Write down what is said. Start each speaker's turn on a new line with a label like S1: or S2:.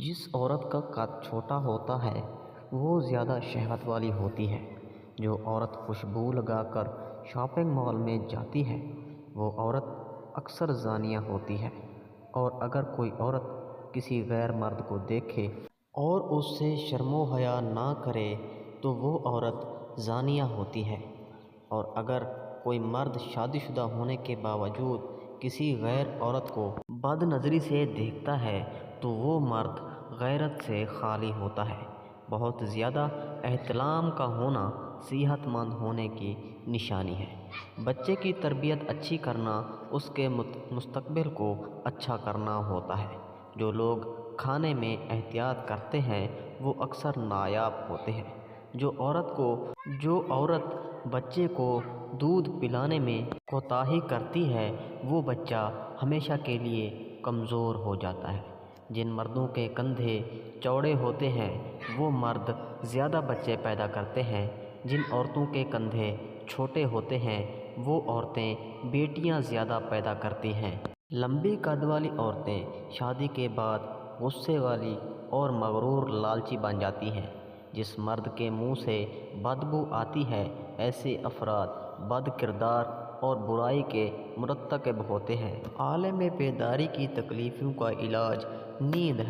S1: جس عورت کا قد چھوٹا ہوتا ہے وہ زیادہ شہوت والی ہوتی ہے۔ جو عورت خوشبو لگا کر شاپنگ مال میں جاتی ہے وہ عورت اکثر زانیہ ہوتی ہے، اور اگر کوئی عورت کسی غیر مرد کو دیکھے اور اس سے شرم و حیا نہ کرے تو وہ عورت زانیہ ہوتی ہے، اور اگر کوئی مرد شادی شدہ ہونے کے باوجود کسی غیر عورت کو بد نظری سے دیکھتا ہے تو وہ مرد غیرت سے خالی ہوتا ہے۔ بہت زیادہ احتلام کا ہونا صحت مند ہونے کی نشانی ہے۔ بچے کی تربیت اچھی کرنا اس کے مستقبل کو اچھا کرنا ہوتا ہے۔ جو لوگ کھانے میں احتیاط کرتے ہیں وہ اکثر نایاب ہوتے ہیں۔ جو عورت بچے کو دودھ پلانے میں کوتاہی کرتی ہے وہ بچہ ہمیشہ کے لیے کمزور ہو جاتا ہے۔ جن مردوں کے کندھے چوڑے ہوتے ہیں وہ مرد زیادہ بچے پیدا کرتے ہیں۔ جن عورتوں کے کندھے چھوٹے ہوتے ہیں وہ عورتیں بیٹیاں زیادہ پیدا کرتی ہیں۔ لمبی قد والی عورتیں شادی کے بعد غصے والی اور مغرور لالچی بن جاتی ہیں۔ جس مرد کے منہ سے بدبو آتی ہے ایسے افراد بد کردار اور برائی کے مرتکب ہوتے ہیں۔ عالم بیداری کی تکلیفوں کا علاج نیند ہے۔